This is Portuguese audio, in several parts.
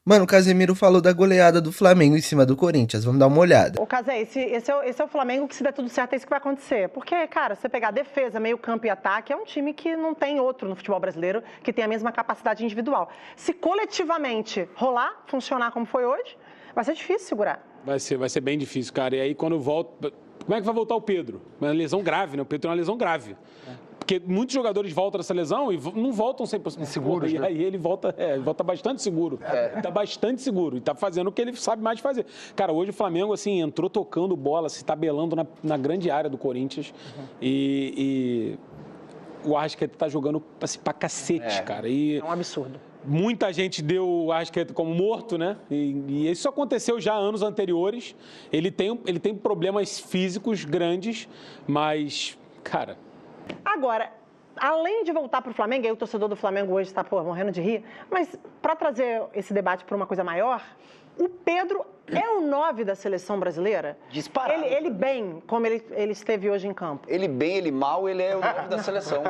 Mano, o Casemiro falou da goleada do Flamengo em cima do Corinthians. Vamos dar uma olhada. Ô, Casé, esse é o Flamengo que, se der tudo certo, é isso que vai acontecer. Porque, cara, você pegar defesa, meio campo e ataque, é um time que não tem outro no futebol brasileiro que tem a mesma capacidade individual. Se coletivamente rolar, funcionar como foi hoje, vai ser difícil segurar. Vai ser bem difícil, cara. E aí, quando volta... Como é que vai voltar o Pedro? Uma lesão grave, né? O Pedro tem uma lesão grave. Porque muitos jogadores voltam dessa lesão e não voltam 100%. Seguros, e né? aí ele volta bastante seguro. Tá bastante seguro. E tá fazendo o que ele sabe mais fazer. Cara, hoje o Flamengo, assim, entrou tocando bola, se tabelando na grande área do Corinthians. E o Arrascaeta tá jogando assim, pra cacete, cara. É um absurdo. Muita gente deu o Arrascaeta como morto, né? E isso aconteceu já anos anteriores. Ele tem problemas físicos grandes, mas, cara... Agora, além de voltar para o Flamengo, aí o torcedor do Flamengo hoje está morrendo de rir, mas para trazer esse debate para uma coisa maior, o Pedro é o 9 da seleção brasileira? Disparado. Ele bem, como ele esteve hoje em campo. Ele bem, ele mal, ele é o 9 da seleção.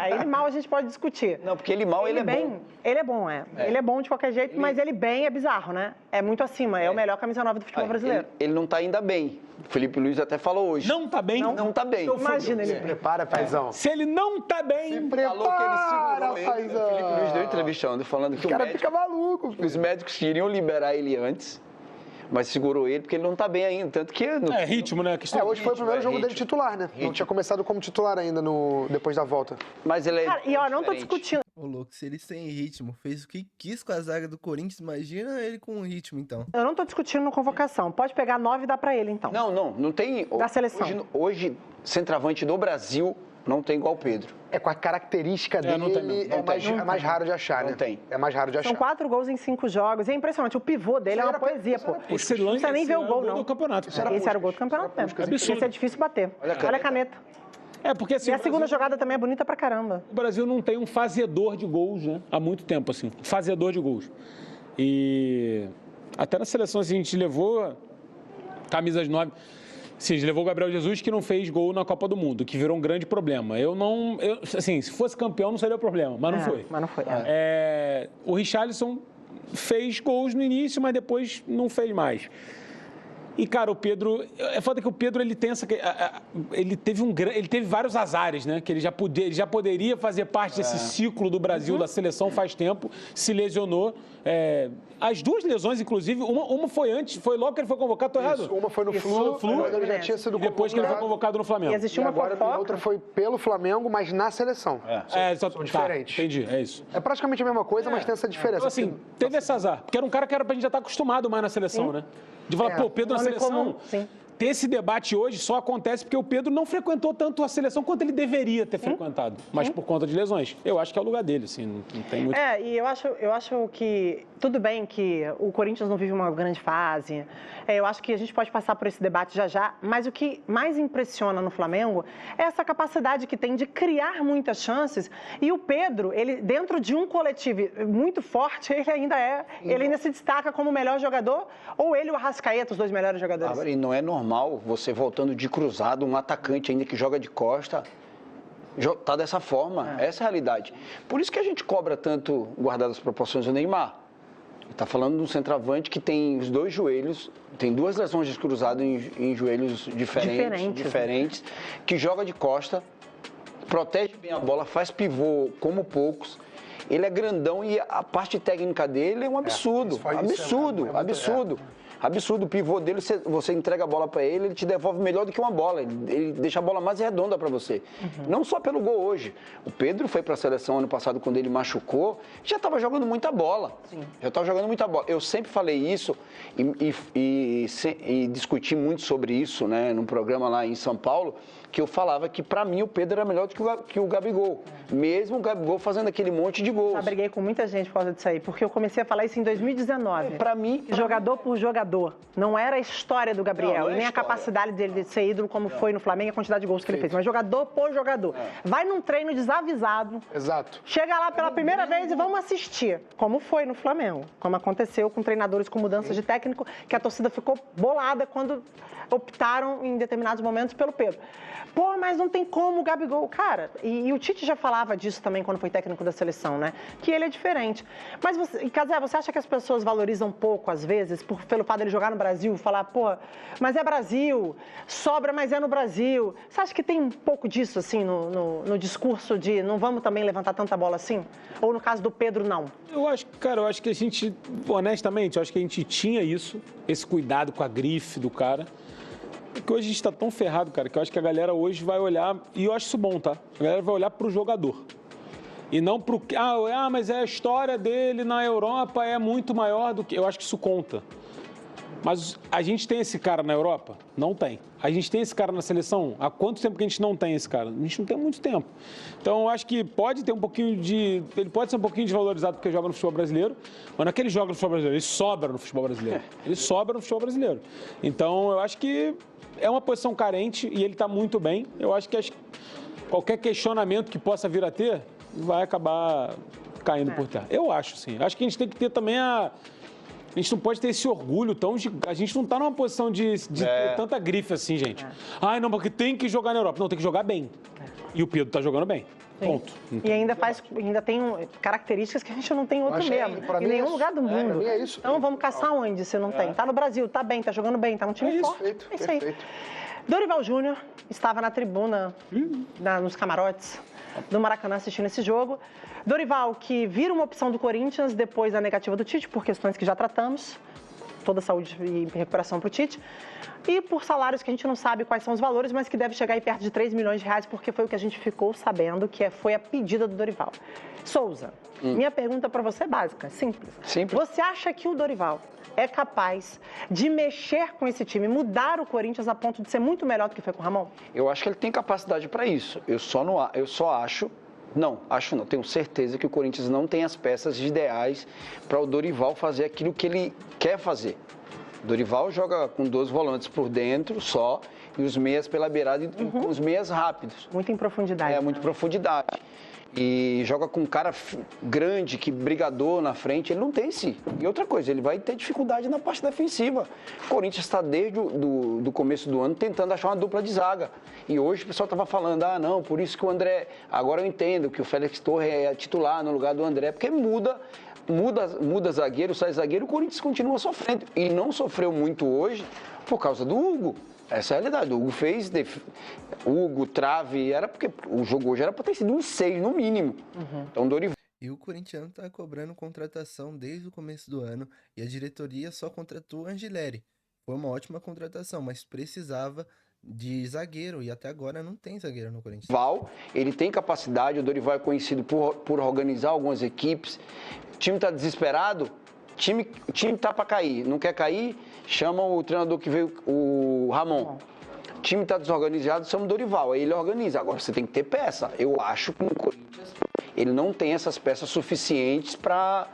Ele mal a gente pode discutir. Não, porque ele mal, ele é bem, bom. Ele é bom, Ele é bom de qualquer jeito, mas ele bem é bizarro, né? É muito acima, é o melhor camisa 9 do futebol brasileiro. Ele não tá ainda bem. O Felipe Luiz até falou hoje. Não tá bem? Não tá bem. Imagina ele. Se prepara, paizão. Se ele não tá bem... Falou que ele segurou ele. paizão. O Felipe Luiz deu entrevista ontem falando que O cara fica maluco, filho. os médicos queriam liberar ele antes, mas segurou ele porque ele não tá bem ainda. Tanto que... É ritmo, né? Hoje foi o primeiro jogo dele titular, né? Não tinha começado como titular ainda depois da volta. Mas ele é... Cara, e ó, não tô diferente. discutindo. Ô, louco, se ele sem ritmo fez o que quis com a zaga do Corinthians, imagina ele com ritmo, então. Eu não tô discutindo na convocação. Pode pegar 9 e dar pra ele, então. Não tem... Da seleção. Hoje, centroavante do Brasil não tem igual o Pedro. Com a característica dele, não tem mesmo. é mais raro de achar, né? Não tem. É mais raro de achar. São 4 gols em 5 jogos. É impressionante. O pivô dele é uma poesia, pô. Esse Não lance precisa nem ver o gol, era não. do campeonato. Esse era o gol do campeonato mesmo. Absurdo. Esse é difícil bater. Olha a Olha a caneta. Porque assim, E a segunda jogada também é bonita pra caramba. o Brasil não tem um fazedor de gols, né? Há muito tempo, assim. Fazedor de gols. E até na seleção, assim, a gente levou camisas 9. Sim, a gente levou o Gabriel Jesus, que não fez gol na Copa do Mundo, que virou um grande problema. Assim, se fosse campeão não seria problema, mas não foi. Mas não foi. O Richarlison fez gols no início, mas depois não fez mais. E, cara, o Pedro... É foda que o Pedro, ele tem essa... Ele teve vários azares, né? Que ele já poderia fazer parte desse ciclo do Brasil, da seleção faz tempo, se lesionou. As duas lesões, inclusive, uma foi antes, foi logo que ele foi convocado, tô errado? Uma foi no Flu, ele já tinha sido Depois que ele foi convocado no Flamengo. E existiu E uma agora a fofoca. outra foi pelo Flamengo, mas na seleção. São diferentes. Entendi, é isso. É praticamente a mesma coisa, mas tem essa diferença. Então, assim, teve esse azar. Porque era um cara que era pra gente já estar acostumado mais na seleção, né? De falar, pô, Pedro na nome seleção. comum, sim. Ter esse debate hoje só acontece porque o Pedro não frequentou tanto a seleção quanto ele deveria ter frequentado. Mas por conta de lesões. Eu acho que é o lugar dele, assim, não tem muito... E eu acho que tudo bem que o Corinthians não vive uma grande fase. Eu acho que a gente pode passar por esse debate já, mas o que mais impressiona no Flamengo é essa capacidade que tem de criar muitas chances. E o Pedro, ele dentro de um coletivo muito forte, ele ainda se destaca como o melhor jogador, ou ele e o Arrascaeta, os dois melhores jogadores. E não é normal você voltando de cruzado, um atacante ainda que joga de costa, tá dessa forma. Essa é a realidade. Por isso que a gente cobra tanto, guardado as proporções, do Neymar. Está falando de um centroavante que tem os dois joelhos, tem 2 lesões de cruzado em joelhos diferentes, que joga de costa, protege bem a bola, faz pivô como poucos. Ele é grandão e a parte técnica dele é um absurdo. Absurdo. O pivô dele, você entrega a bola para ele te devolve melhor do que uma bola. Ele deixa a bola mais redonda para você. Não só pelo gol hoje. O Pedro foi para a seleção ano passado, quando ele machucou, já estava jogando muita bola. Eu sempre falei isso e discuti muito sobre isso, né, num programa lá em São Paulo, que eu falava que, para mim, o Pedro era melhor do que o Gabigol. Mesmo o Gabigol fazendo aquele monte de gols. Já briguei com muita gente por causa disso aí, porque eu comecei a falar isso em 2019. Para mim... Jogador por jogador. Não era a história do Gabriel, e nem a capacidade dele de ser ídolo, como foi no Flamengo, a quantidade de gols que ele fez. Mas jogador por jogador. Vai num treino desavisado. Exato. Chega lá pela primeira vez e vamos assistir. Como foi no Flamengo. Como aconteceu com treinadores com mudanças de técnico, que a torcida ficou bolada quando optaram em determinados momentos pelo Pedro. Pô, mas não tem como o Gabigol. Cara, e o Tite já falava disso também quando foi técnico da seleção, né? Que ele é diferente. Mas, Cazé, você acha que as pessoas valorizam pouco, às vezes, pelo fato dele jogar no Brasil, falar, pô, mas é Brasil, sobra, mas é no Brasil. Você acha que tem um pouco disso, assim, no discurso de não vamos também levantar tanta bola assim? Ou no caso do Pedro, não? Eu acho que a gente, honestamente, eu acho que a gente tinha isso, esse cuidado com a grife do cara. Porque hoje a gente está tão ferrado, cara, que eu acho que a galera hoje vai olhar, e eu acho isso bom, tá? A galera vai olhar pro jogador. E não pro... mas a história dele na Europa é muito maior do que... Eu acho que isso conta. Mas a gente tem esse cara na Europa? Não tem. A gente tem esse cara na seleção? Há quanto tempo que a gente não tem esse cara? A gente não tem muito tempo. Então, eu acho que pode ter um pouquinho de... Ele pode ser um pouquinho desvalorizado porque joga no futebol brasileiro, mas naquele joga no futebol brasileiro, ele sobra no futebol brasileiro. Ele sobra no futebol brasileiro. Então, eu acho que é uma posição carente e ele está muito bem. Eu acho que qualquer questionamento que possa vir a ter vai acabar caindo por terra. Eu acho, sim. Acho que a gente tem que ter também A gente não pode ter esse orgulho tão... A gente não está numa posição de ter tanta grife assim, gente. Ai, não, porque tem que jogar na Europa. Não, tem que jogar bem. E o Pedro está jogando bem. Sim. Ponto. E ainda tem características que a gente não tem outro mesmo. Em nenhum lugar do mundo. É isso. Então vamos caçar onde se não tem? Tá no Brasil, tá bem, tá jogando bem, tá num time forte. Perfeito, é isso aí. perfeito. Dorival Júnior estava na tribuna, nos camarotes do Maracanã assistindo esse jogo. Dorival, que vira uma opção do Corinthians depois da negativa do Tite, por questões que já tratamos, toda a saúde e recuperação para o Tite, e por salários que a gente não sabe quais são os valores, mas que deve chegar aí perto de 3 milhões de reais, porque foi o que a gente ficou sabendo, que foi a pedida do Dorival. Souza, minha pergunta para você é básica, simples. Você acha que o Dorival é capaz de mexer com esse time, mudar o Corinthians a ponto de ser muito melhor do que foi com o Ramon? Eu acho que ele tem capacidade para isso. Eu só acho... Não, tenho certeza que o Corinthians não tem as peças ideais para o Dorival fazer aquilo que ele quer fazer. O Dorival joga com 2 volantes por dentro só e os meias pela beirada e com os meias rápidos. Muito em profundidade. Muito em profundidade. E joga com um cara grande, que brigador na frente, ele não tem esse. E outra coisa, ele vai ter dificuldade na parte defensiva. O Corinthians está desde do começo do ano tentando achar uma dupla de zaga. E hoje o pessoal estava falando, não, por isso que o André... Agora eu entendo que o Félix Torres é titular no lugar do André, porque muda zagueiro, sai zagueiro, o Corinthians continua sofrendo. E não sofreu muito hoje por causa do Hugo. Essa é a realidade. O Hugo fez... Hugo, trave, era porque o jogo hoje era para ter sido um 6 no mínimo. Então, Dorival... E o corintiano tá cobrando contratação desde o começo do ano e a diretoria só contratou Angileri. Foi uma ótima contratação, mas precisava de zagueiro e até agora não tem zagueiro no Corinthians. Ele tem capacidade, o Dorival é conhecido por organizar algumas equipes. O time tá desesperado, o time tá para cair. Não quer cair, chama o treinador que veio, o Ramon. O time está desorganizado, chama o Dorival, aí ele organiza. Agora você tem que ter peça. Eu acho que no Corinthians ele não tem essas peças suficientes para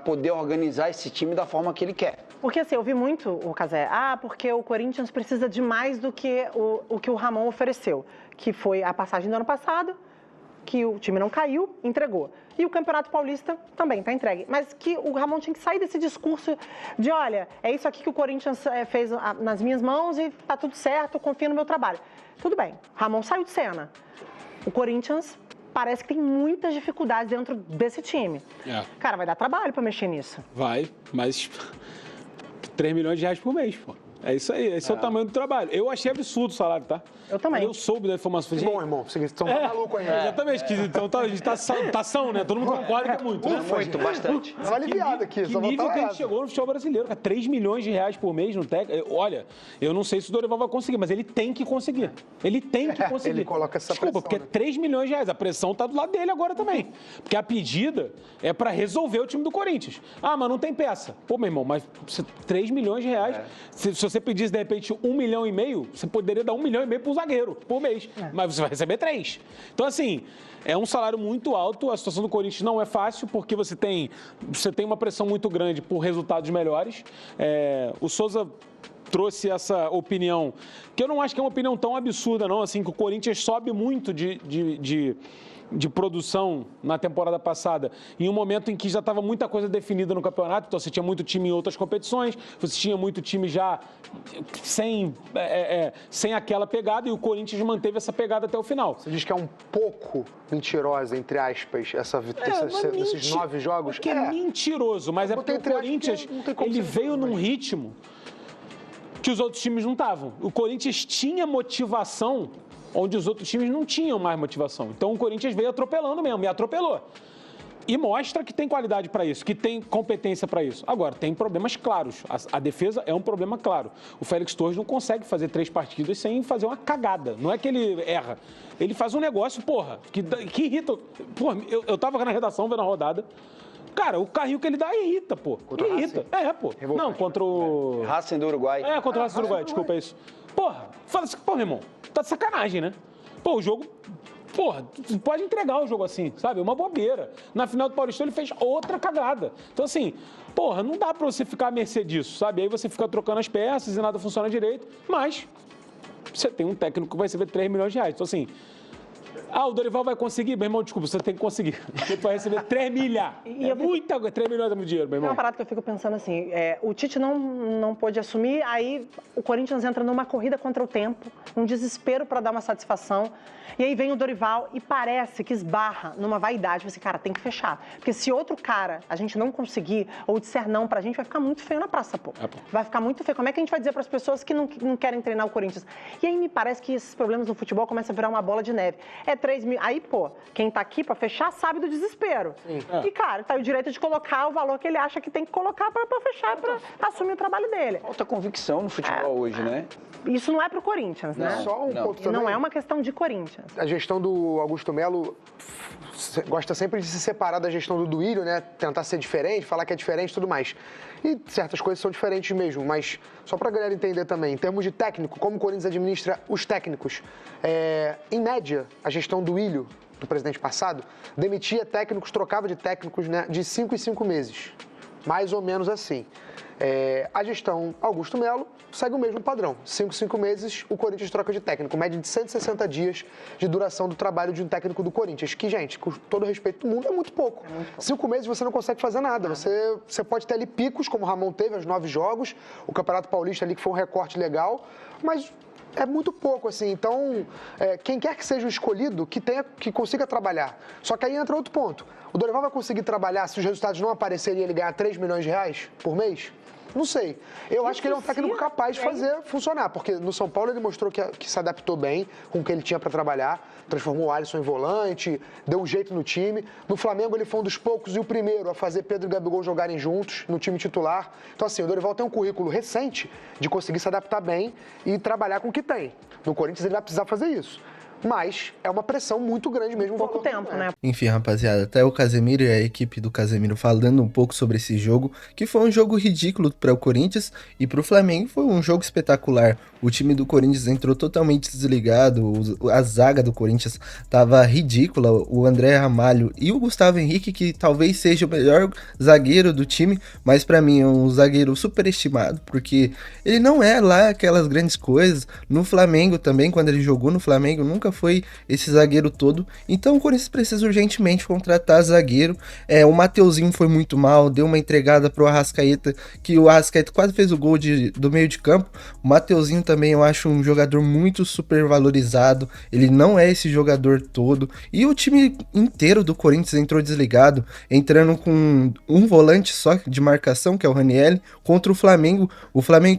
poder organizar esse time da forma que ele quer. Porque assim, eu vi muito, o Cazé, porque o Corinthians precisa de mais do que o que o Ramon ofereceu, que foi a passagem do ano passado, que o time não caiu, entregou. E o Campeonato Paulista também está entregue. Mas que o Ramon tinha que sair desse discurso de, olha, é isso aqui que o Corinthians fez nas minhas mãos e tá tudo certo, eu confio no meu trabalho. Tudo bem, Ramon saiu de cena. O Corinthians parece que tem muitas dificuldades dentro desse time. Cara, vai dar trabalho para mexer nisso. Vai, mas 3 milhões de reais por mês, pô. É isso aí, esse é o tamanho do trabalho. Eu achei absurdo o salário, tá? Eu também. Eu soube da informação. Que bom, irmão. Vocês estão malucos ainda. Exatamente. Então a gente tá ação, né? Todo mundo concorda que é muito, né? Muito, bastante. Tava aliviado aqui. Que nível que a gente chegou no futebol brasileiro, cara. 3 milhões de reais por mês no técnico. Olha, eu não sei se o Dorival vai conseguir, mas ele tem que conseguir. Ele tem que conseguir. Ele coloca essa pressão, porque é 3 milhões de reais. A pressão tá do lado dele agora também. Porque a pedida é para resolver o time do Corinthians. Mas não tem peça. Pô, meu irmão, mas 3 milhões de reais. Se você pedisse, de repente, 1,5 milhão, você poderia dar 1,5 milhão pro zagueiro por mês. Mas você vai receber 3. Então, assim, é um salário muito alto. A situação do Corinthians não é fácil, porque você tem uma pressão muito grande por resultados melhores. O Souza trouxe essa opinião, que eu não acho que é uma opinião tão absurda, não, assim, que o Corinthians sobe muito de produção na temporada passada, em um momento em que já estava muita coisa definida no campeonato, então você tinha muito time em outras competições, você tinha muito time já sem aquela pegada, e o Corinthians manteve essa pegada até o final. Você diz que é um pouco mentirosa, entre aspas, esses 9 jogos? Porque é mentiroso, mas é porque o Corinthians ele veio num ritmo que os outros times não estavam. O Corinthians tinha motivação onde os outros times não tinham mais motivação. Então o Corinthians veio atropelando mesmo, e atropelou. E mostra que tem qualidade para isso, que tem competência para isso. Agora, tem problemas claros. A defesa é um problema claro. O Félix Torres não consegue fazer 3 partidas sem fazer uma cagada. Não é que ele erra. Ele faz um negócio, que irrita. Porra, eu tava na redação vendo a rodada. Cara, o carrinho que ele dá irrita, pô. Contra o irrita. Não, contra o... Racing do Uruguai. Contra o Racing do Uruguai, desculpa, é isso. Porra, fala assim, meu irmão, tá de sacanagem, né? Pô, o jogo... Porra, tu pode entregar o jogo assim, sabe? É uma bobeira. Na final do Paulistão ele fez outra cagada. Então, assim, porra, não dá pra você ficar à mercê disso, sabe? Aí você fica trocando as peças e nada funciona direito, mas você tem um técnico que vai receber 3 milhões de reais. Então, assim... o Dorival vai conseguir? Meu irmão, desculpa, você tem que conseguir. Você vai receber 3 milhas. Muita coisa, 3 milhões é muito dinheiro, meu irmão. É uma parada que eu fico pensando assim, o Tite não pôde assumir, aí o Corinthians entra numa corrida contra o tempo, um desespero para dar uma satisfação, e aí vem o Dorival e parece que esbarra numa vaidade, assim, cara, tem que fechar. Porque se outro cara a gente não conseguir, ou disser não pra gente, vai ficar muito feio na praça, pô. Vai ficar muito feio. Como é que a gente vai dizer pras pessoas que não querem treinar o Corinthians? E aí me parece que esses problemas no futebol começam a virar uma bola de neve. 3 mil. Aí, pô, quem tá aqui pra fechar sabe do desespero. E, cara, tá o direito de colocar o valor que ele acha que tem que colocar pra fechar, pra assumir o trabalho dele. Falta convicção no futebol hoje, né? Isso não é pro Corinthians, né? Só um ponto também. Não é uma questão de Corinthians. A gestão do Augusto Melo gosta sempre de se separar da gestão do Duílio, né? Tentar ser diferente, falar que é diferente e tudo mais. E certas coisas são diferentes mesmo, mas só pra galera entender também, em termos de técnico, como o Corinthians administra os técnicos, em média, a gestão do Duílio, do presidente passado, demitia técnicos, trocava de técnicos, né, de 5 em 5 meses. Mais ou menos assim. A gestão Augusto Melo segue o mesmo padrão. 5 meses, o Corinthians troca de técnico. Média de 160 dias de duração do trabalho de um técnico do Corinthians. Que, gente, com todo respeito do mundo, é muito pouco. 5 meses você não consegue fazer nada. Você pode ter ali picos, como o Ramon teve, aos 9 jogos. O Campeonato Paulista ali, que foi um recorte legal. Mas é muito pouco, assim. Então, quem quer que seja o escolhido, que consiga trabalhar. Só que aí entra outro ponto. O Dorival vai conseguir trabalhar se os resultados não aparecerem e ele ganhar 3 milhões de reais por mês? Não sei. Eu acho que ele é um técnico capaz de fazer funcionar, porque no São Paulo ele mostrou que se adaptou bem com o que ele tinha para trabalhar, transformou o Alisson em volante, deu um jeito no time. No Flamengo ele foi um dos poucos e o primeiro a fazer Pedro e Gabigol jogarem juntos no time titular. Então, assim, o Dorival tem um currículo recente de conseguir se adaptar bem e trabalhar com o que tem. No Corinthians ele vai precisar fazer isso. Mas é uma pressão muito grande mesmo. Pouco tempo, né? Enfim, rapaziada, até o Casemiro e a equipe do Casemiro falando um pouco sobre esse jogo, que foi um jogo ridículo para o Corinthians e para o Flamengo foi um jogo espetacular. O time do Corinthians entrou totalmente desligado, a zaga do Corinthians tava ridícula, o André Ramalho e o Gustavo Henrique, que talvez seja o melhor zagueiro do time, mas para mim é um zagueiro superestimado, porque ele não é lá aquelas grandes coisas. No Flamengo também, quando ele jogou no Flamengo, nunca foi esse zagueiro todo. Então o Corinthians precisa urgentemente contratar zagueiro. O Mateuzinho foi muito mal, deu uma entregada pro Arrascaeta, que o Arrascaeta quase fez o gol do meio de campo. O Mateuzinho também eu acho um jogador muito super valorizado, ele não é esse jogador todo, e o time inteiro do Corinthians entrou desligado, entrando com um volante só de marcação, que é o Ranieri, contra o Flamengo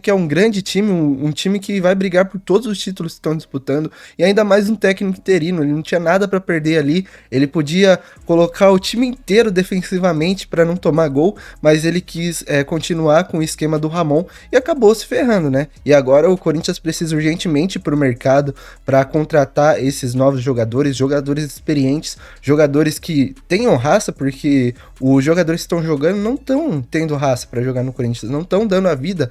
que é um grande time, um time que vai brigar por todos os títulos que estão disputando, e ainda mais um técnico interino, ele não tinha nada para perder ali, ele podia colocar o time inteiro defensivamente para não tomar gol, mas ele quis continuar com o esquema do Ramon e acabou se ferrando, né? E agora o Corinthians precisa urgentemente ir pro mercado para contratar esses novos jogadores experientes, jogadores que tenham raça, porque os jogadores que estão jogando não estão tendo raça para jogar no Corinthians, não estão dando a vida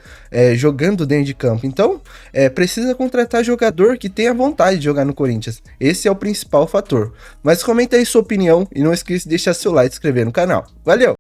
jogando dentro de campo. Então, precisa contratar jogador que tenha vontade de jogar no Corinthians. Esse é o principal fator. Mas comenta aí sua opinião e não esqueça de deixar seu like e se inscrever no canal. Valeu!